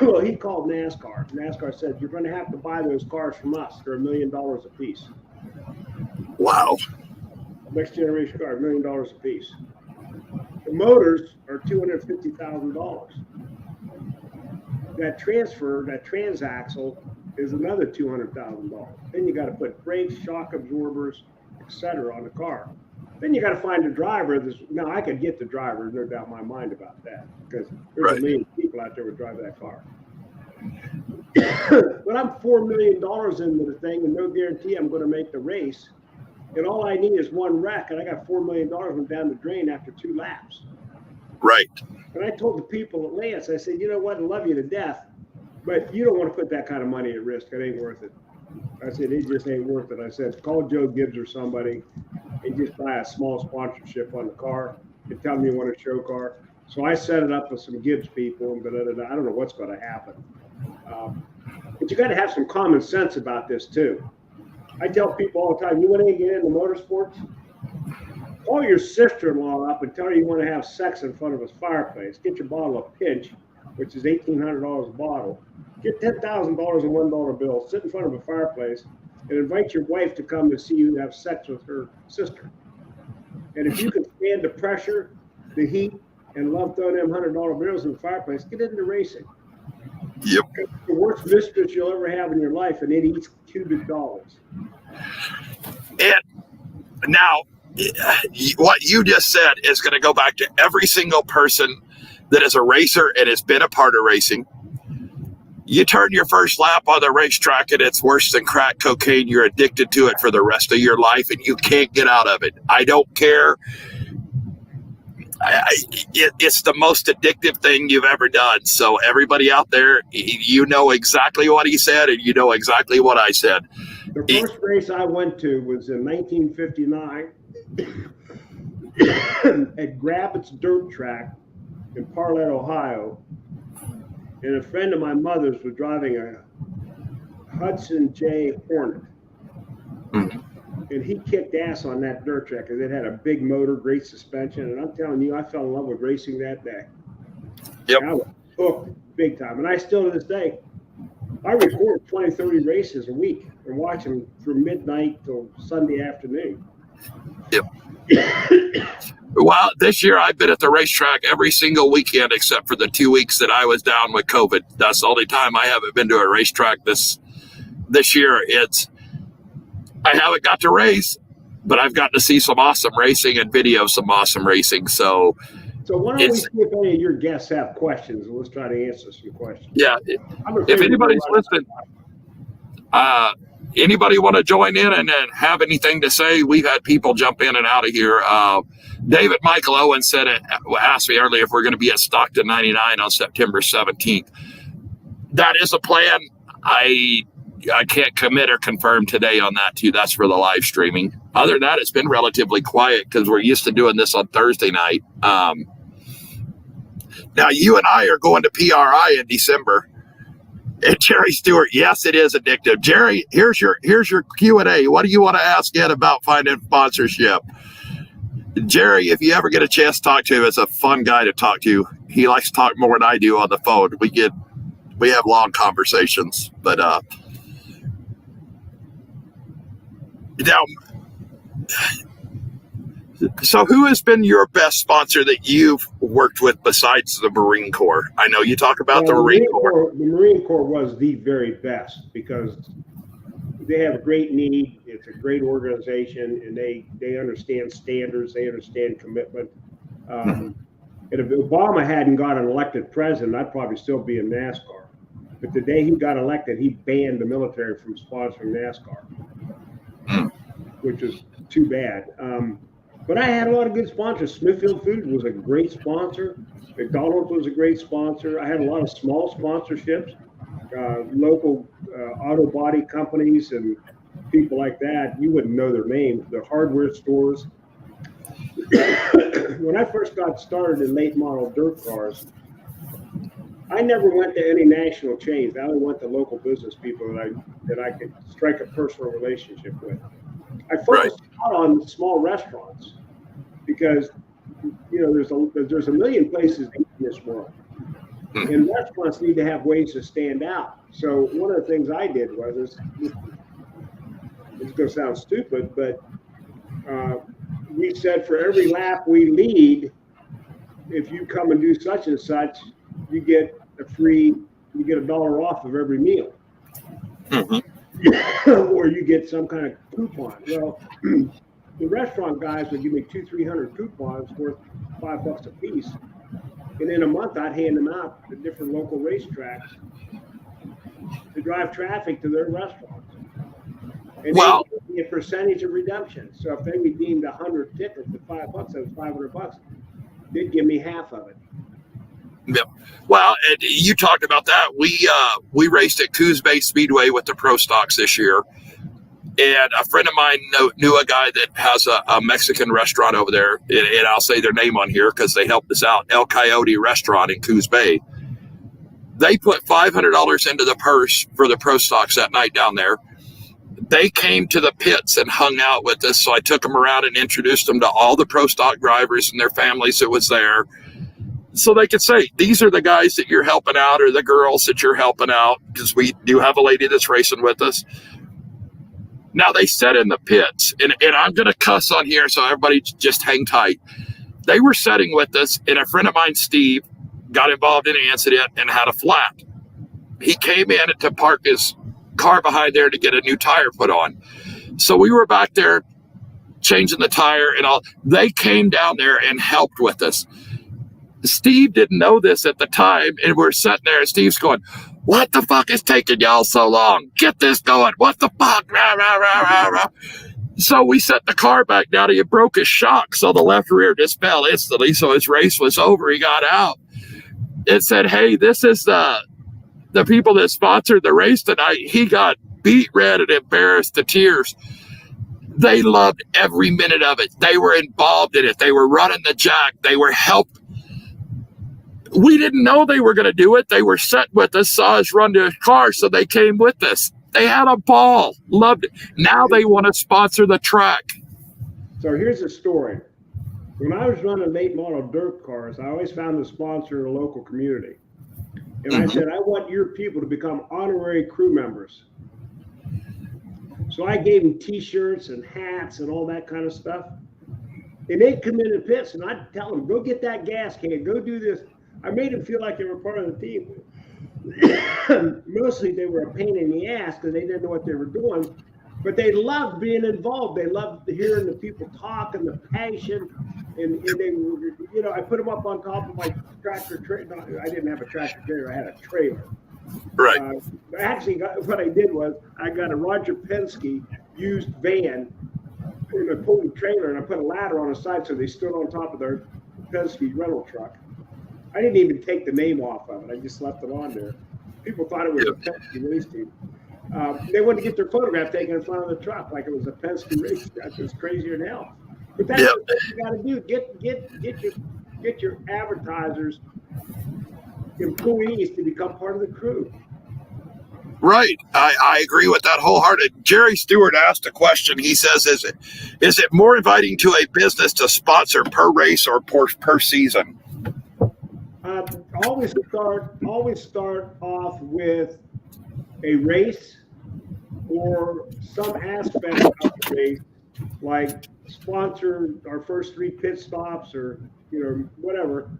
[SPEAKER 3] Well, he called NASCAR. NASCAR said, you're going to have to buy those cars from us. They're $1 million a piece.
[SPEAKER 2] Wow.
[SPEAKER 3] Next generation car, $1 million a piece. The motors are $250,000. That transaxle is another $200,000. Then you got to put brakes, shock absorbers, etc. on the car. Then you got to find a driver. Now, I could get the driver, no doubt in my mind about that, because there's a million people out there who drive that car. But I'm $4 million into the thing and no guarantee I'm going to make the race. And all I need is one wreck, and I got $4 million went down the drain after 2 laps.
[SPEAKER 2] Right.
[SPEAKER 3] And I told the people at Lance, I said, you know what, I love you to death, but you don't want to put that kind of money at risk. It ain't worth it. I said, it just ain't worth it. I said, call Joe Gibbs or somebody and just buy a small sponsorship on the car and tell me you want a show car. So I set it up with some Gibbs people, and I don't know what's going to happen. But you got to have some common sense about this too. I tell people all the time, you want to get into motorsports? Call your sister-in-law up and tell her you want to have sex in front of a fireplace. Get your bottle of Pinch, which is $1,800 a bottle. Get $10,000 in $1 bills, sit in front of a fireplace, and invite your wife to come to see you have sex with her sister. And if you can stand the pressure, the heat, and love throwing them $100 bills in the fireplace, get into racing.
[SPEAKER 2] Yep.
[SPEAKER 3] It's the worst mistress you'll ever have in your life, and it eats cubic dollars.
[SPEAKER 2] And now, what you just said is going to go back to every single person that is a racer and has been a part of racing. You turn your first lap on the racetrack and it's worse than crack cocaine. You're addicted to it for the rest of your life and you can't get out of it. I don't care. It's the most addictive thing you've ever done. So everybody out there, you know exactly what he said and you know exactly what I said.
[SPEAKER 3] The first race I went to was in 1959 at Grabbit's Dirt Track in Parlett, Ohio. And a friend of my mother's was driving a Hudson J Hornet. Mm-hmm. And he kicked ass on that dirt track because it had a big motor, great suspension. And I'm telling you, I fell in love with racing that day.
[SPEAKER 2] Yep.
[SPEAKER 3] I was hooked big time. And I still, to this day, I record 20, 30 races a week and watch them from midnight till Sunday afternoon.
[SPEAKER 2] Yep. Well, this year I've been at the racetrack every single weekend except for the 2 weeks that I was down with COVID. That's the only time I haven't been to a racetrack this year. I haven't got to race, but I've gotten to see some awesome racing and video some awesome racing. So
[SPEAKER 3] why don't we see if any of your guests have questions, and let's try to answer some questions.
[SPEAKER 2] Yeah, if anybody's listening, anybody want to join in and have anything to say? We've had people jump in and out of here. David Michael Owen asked me earlier if we're going to be at Stockton 99 on September 17th. That is a plan. I can't commit or confirm today on that too. That's for the live streaming. Other than that, it's been relatively quiet because we're used to doing this on Thursday night. Now you and I are going to PRI in December. And Jerry Stewart, yes, it is addictive. Jerry, here's your Q&A. What do you want to ask Ed about finding sponsorship? Jerry, if you ever get a chance to talk to him, it's a fun guy to talk to. He likes to talk more than I do on the phone. We have long conversations, but now, so who has been your best sponsor that you've worked with besides the Marine Corps? I know you talk about the Marine Corps.
[SPEAKER 3] The Marine Corps was the very best because they have a great need. It's a great organization, and they understand standards. They understand commitment. And if Obama hadn't got an elected president, I'd probably still be in NASCAR. But the day he got elected, he banned the military from sponsoring NASCAR, which is too bad. But I had a lot of good sponsors. Smithfield Foods was a great sponsor. McDonald's was a great sponsor. I had a lot of small sponsorships. Local auto body companies and people like that, you wouldn't know their names. The hardware stores. When I first got started in late model dirt cars, I never went to any national chains. I only went to local business people that I could strike a personal relationship with. I focused out on small restaurants because there's a million places in this world. And restaurants need to have ways to stand out. So one of the things I did was, it's going to sound stupid, but we said for every lap we lead, if you come and do such and such, you get $1 off of every meal. Or you get some kind of coupon. Well, the restaurant guys would give me 200-300 coupons worth $5 a piece. And in a month, I'd hand them out to different local racetracks to drive traffic to their restaurants. And they would give me a percentage of redemption. So if they redeemed 100 tickets for $5, that was $500. They'd give me half of it.
[SPEAKER 2] Yep. Well, and you talked about that. We raced at Coos Bay Speedway with the Pro Stocks this year. And a friend of mine knew a guy that has a Mexican restaurant over there, and I'll say their name on here because they helped us out, El Coyote Restaurant in Coos Bay. They put $500 into the purse for the Pro Stocks that night down there. They came to the pits and hung out with us, so I took them around and introduced them to all the Pro Stock drivers and their families that was there, so they could say, these are the guys that you're helping out or the girls that you're helping out, because we do have a lady that's racing with us. Now, they sat in the pits, and I'm going to cuss on here, so everybody just hang tight. They were sitting with us, and a friend of mine, Steve, got involved in an incident and had a flat. He came in to park his car behind there to get a new tire put on. So we were back there changing the tire and all. They came down there and helped with us. Steve didn't know this at the time, and we're sitting there, and Steve's going, what the fuck is taking y'all so long? Get this going. What the fuck? Rah, rah, rah, rah, rah. So we set the car back down. He broke his shock, so the left rear just fell instantly. So his race was over. He got out. It said, hey, this is the people that sponsored the race tonight. He got beat red and embarrassed to tears. They loved every minute of it. They were involved in it. They were running the jack. They were helped. We didn't know they were going to do it. They were set with us, saw us run to a car, so they came with us. They had a ball, loved it. Now they want to sponsor the track.
[SPEAKER 3] So here's the story. When I was running late model dirt cars, I always found the sponsor in a local community. And I said, I want your people to become honorary crew members. So I gave them T-shirts and hats and all that kind of stuff. And they'd come in the pits, and I'd tell them, go get that gas can, go do this. I made them feel like they were part of the team. Mostly they were a pain in the ass because they didn't know what they were doing, but they loved being involved. They loved hearing the people talk and the passion. And they were, I put them up on top of my tractor trailer. No, I didn't have a tractor trailer, I had a trailer.
[SPEAKER 2] Right.
[SPEAKER 3] Actually, what I did was I got a Roger Penske used van, and I pulled the trailer and I put a ladder on the side so they stood on top of their Penske rental truck. I didn't even take the name off of it. I just left it on there. People thought it was a Penske race team. They wanted to get their photograph taken in front of the truck like it was a Penske race. That was crazier than hell. But that's what you got to do. Get your advertisers, employees to become part of the crew.
[SPEAKER 2] Right. I agree with that wholehearted. Jerry Stewart asked a question. He says, is it more inviting to a business to sponsor per race or per season?
[SPEAKER 3] Always start off with a race or some aspect of the race, like sponsor our first 3 pit stops or whatever.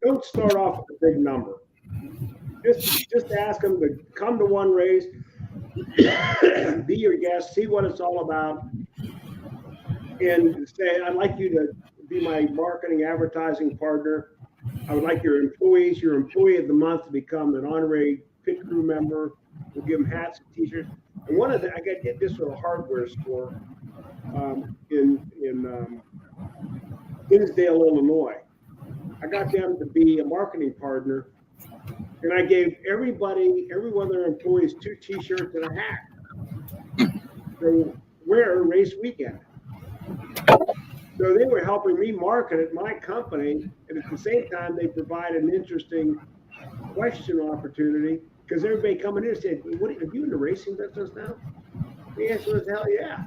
[SPEAKER 3] Don't start off with a big number. Just ask them to come to one race, be your guest, see what it's all about, and say, I'd like you to be my marketing advertising partner. I would like your employee of the month to become an honorary pit crew member. We'll give them hats and t-shirts. And I did this with a hardware store in Hinsdale, Illinois. I got them to be a marketing partner, and I gave every one of their employees 2 t-shirts and a hat to wear race weekend. So they were helping me market at my company, and at the same time, they provide an interesting question opportunity because everybody coming in said, "What are you in the racing business now?" The answer was, "Hell yeah."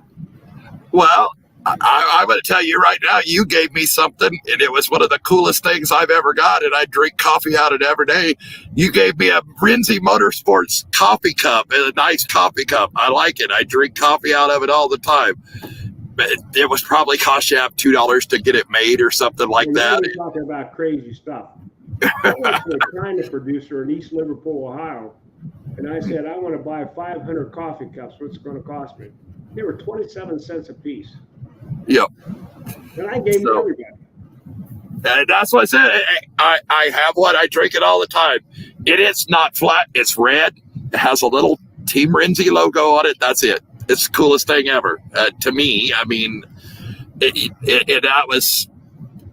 [SPEAKER 2] Well, I'm going to tell you right now, you gave me something, and it was one of the coolest things I've ever got, and I drink coffee out of it every day. You gave me a Rensi Motorsports coffee cup, a nice coffee cup. I like it. I drink coffee out of it all the time. But it was probably cost you $2 to get it made or something like that.
[SPEAKER 3] We're talking about crazy stuff. I went to a China producer in East Liverpool, Ohio, and I said, I want to buy 500 coffee cups. What's it going to cost me? They were 27 cents a piece.
[SPEAKER 2] Yep.
[SPEAKER 3] And I gave them everybody.
[SPEAKER 2] And that's what I said. I have one. I drink it all the time. It's not flat. It's red. It has a little Team Rensi logo on it. That's it. It's the coolest thing ever to me. I mean,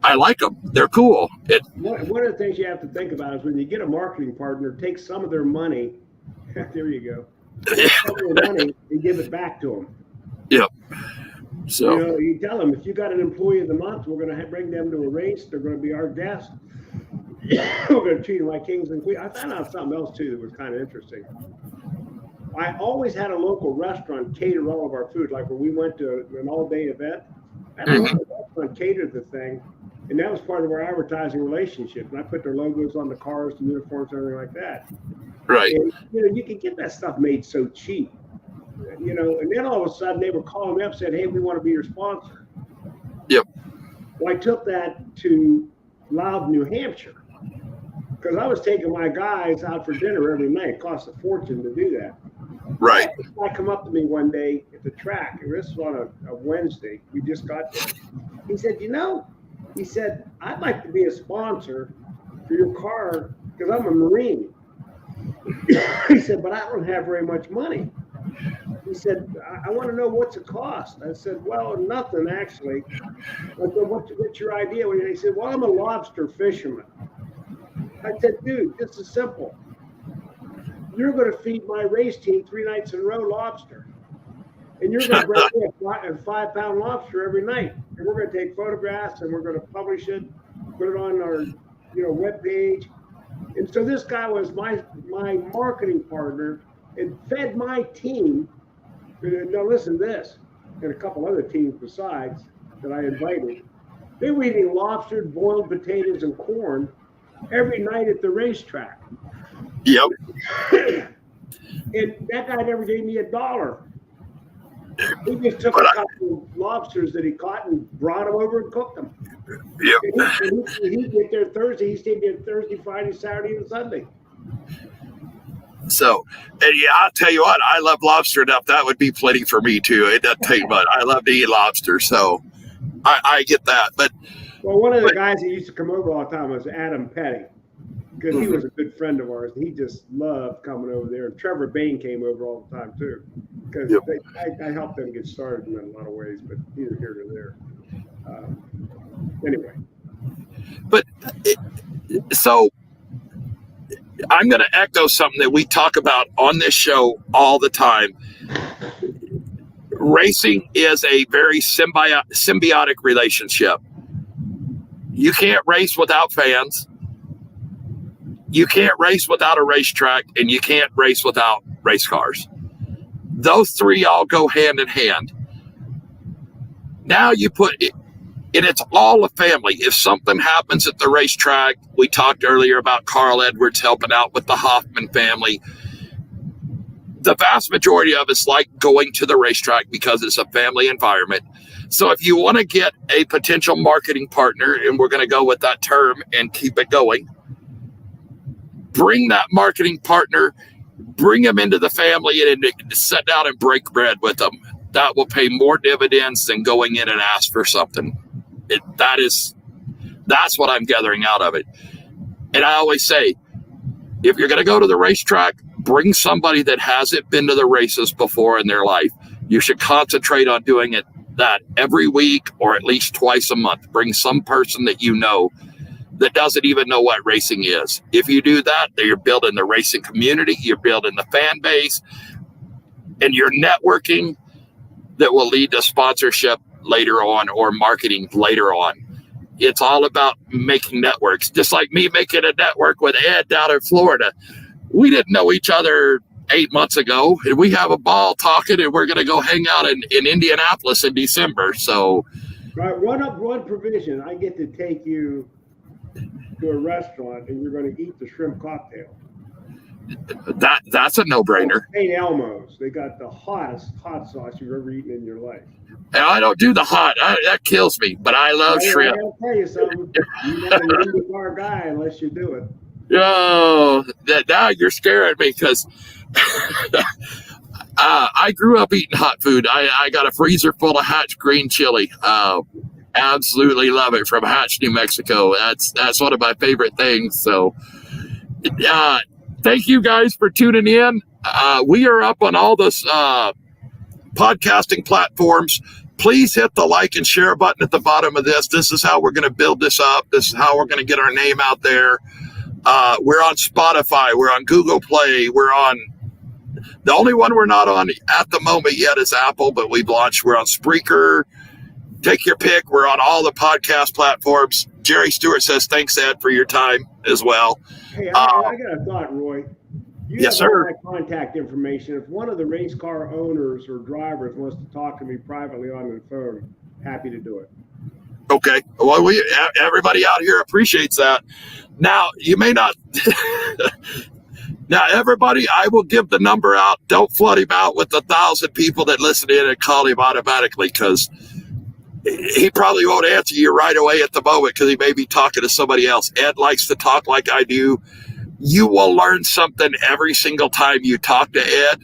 [SPEAKER 2] I like them. They're cool.
[SPEAKER 3] One of the things you have to think about is when you get a marketing partner, take some of their money. There you go. Some of their money and give it back to them.
[SPEAKER 2] Yep. So
[SPEAKER 3] you tell them, if you got an employee of the month, we're going to bring them to a race. They're going to be our guest. We're going to treat them like kings and queens. I found out something else too that was kind of interesting. I always had a local restaurant cater all of our food. Like when we went to an all-day event, I had a local restaurant cater the thing, and that was part of our advertising relationship. And I put their logos on the cars, the uniforms, everything like that.
[SPEAKER 2] Right.
[SPEAKER 3] And, you can get that stuff made so cheap. And then all of a sudden they were calling me up and said, "Hey, we want to be your sponsor."
[SPEAKER 2] Yep.
[SPEAKER 3] Well, I took that to Loud, New Hampshire, because I was taking my guys out for dinner every night. It cost a fortune to do that.
[SPEAKER 2] Right.
[SPEAKER 3] This guy come up to me one day at the track, and this was on a Wednesday. We just got there. He said, "I'd like to be a sponsor for your car because I'm a Marine." He said, "But I don't have very much money." He said, "I want to know what's it cost." I said, "Well, nothing actually." I said, "What's your idea?" He said, "Well, I'm a lobster fisherman." I said, "Dude, this is simple. You're going to feed my race team 3 nights in a row lobster. And you're going to bring me a 5-pound lobster every night. And we're going to take photographs and we're going to publish it, put it on our webpage." And so this guy was my marketing partner and fed my team. Now listen to this, and a couple other teams besides that I invited. They were eating lobster, boiled potatoes, and corn every night at the racetrack.
[SPEAKER 2] Yep.
[SPEAKER 3] And that guy never gave me $1. He just took a couple of lobsters that he caught and brought them over and cooked them.
[SPEAKER 2] Yep.
[SPEAKER 3] And he'd get there Thursday. He stayed there Thursday, Friday, Saturday, and Sunday.
[SPEAKER 2] So, and yeah, I'll tell you what, I love lobster enough. That would be plenty for me too. It doesn't take much. I love to eat lobster, so I get that. But
[SPEAKER 3] one of the guys that used to come over all the time was Adam Petty, because he was a good friend of ours. He just loved coming over there. And Trevor Bain came over all the time too, because I helped them get started in a lot of ways, but neither here nor there. Anyway.
[SPEAKER 2] But so I'm going to echo something that we talk about on this show all the time. Racing is a very symbiotic relationship. You can't race without fans. You can't race without a racetrack, and you can't race without race cars. Those three all go hand in hand. Now you put it, and it's all a family. If something happens at the racetrack, we talked earlier about Carl Edwards helping out with the Hoffman family. The vast majority of us like going to the racetrack because it's a family environment. So if you want to get a potential marketing partner, and we're going to go with that term and keep it going, bring that marketing partner, bring them into the family and sit down and break bread with them. That will pay more dividends than going in and ask for something. That's what I'm gathering out of it. And I always say, if you're going to go to the racetrack, bring somebody that hasn't been to the races before in their life. You should concentrate on doing that every week or at least twice a month. Bring some person that you know that doesn't even know what racing is. If you do that, you're building the racing community, you're building the fan base, and you're networking that will lead to sponsorship later on or marketing later on. It's all about making networks. Just like me making a network with Ed down in Florida. We didn't know each other 8 months ago, and we have a ball talking, and we're going to go hang out in Indianapolis in December. So,
[SPEAKER 3] right, one provision: I get to take you to a restaurant, and you're going to eat the shrimp cocktail.
[SPEAKER 2] That's a no-brainer.
[SPEAKER 3] St. Elmo's, they got the hottest hot sauce you've ever eaten in your life.
[SPEAKER 2] And I don't do the hot; that kills me. But I love shrimp.
[SPEAKER 3] I'll tell you something: you're not an IndyCar guy unless you do it.
[SPEAKER 2] Oh, now you're scaring me because I grew up eating hot food. I got a freezer full of Hatch green chili. Absolutely love it from Hatch, New Mexico. That's one of my favorite things. So, thank you guys for tuning in. We are up on all those podcasting platforms. Please hit the like and share button at the bottom of this. This is how we're going to build this up. This is how we're going to get our name out there. We're on Spotify. We're on Google Play. The only one we're not on at the moment yet is Apple, but we've launched. We're on Spreaker. Take your pick. We're on all the podcast platforms. Jerry Stewart says, thanks, Ed, for your time as well.
[SPEAKER 3] Hey, I got a thought, Roy.
[SPEAKER 2] Yes, sir.
[SPEAKER 3] My contact information. If one of the race car owners or drivers wants to talk to me privately on the phone, happy to do it.
[SPEAKER 2] Okay. Well, everybody out here appreciates that. Now, you may not. Now, everybody, I will give the number out. Don't flood him out with 1,000 people that listen in and call him automatically, because he probably won't answer you right away at the moment because he may be talking to somebody else. Ed likes to talk like I do. You will learn something every single time you talk to Ed.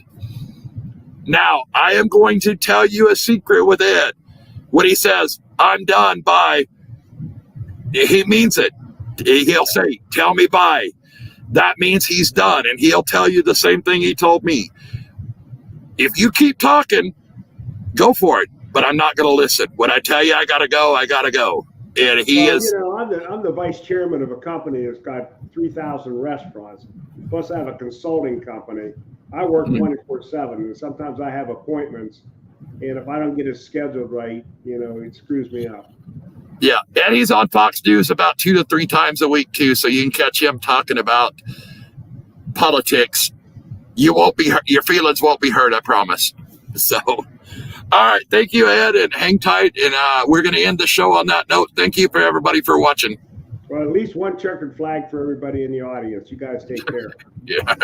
[SPEAKER 2] Now, I am going to tell you a secret with Ed. When he says, I'm done, bye, he means it. He'll say, tell me bye. That means he's done, and he'll tell you the same thing he told me. If you keep talking, go for it, but I'm not going to listen. When I tell you I got to go, I got to go. And he is.
[SPEAKER 3] You know, I'm the vice chairman of a company that's got 3,000 restaurants. Plus, I have a consulting company. I work 24/7, and sometimes I have appointments. And if I don't get it scheduled right, you know, it screws me up.
[SPEAKER 2] Yeah, and he's on Fox News about 2 to 3 times a week too, so you can catch him talking about politics. Your feelings won't be hurt, I promise. So, all right, thank you, Ed, and hang tight. And we're going to end the show on that note. Thank you for everybody for watching.
[SPEAKER 3] Well, at least one checkered flag for everybody in the audience. You guys take care.
[SPEAKER 2] Yeah.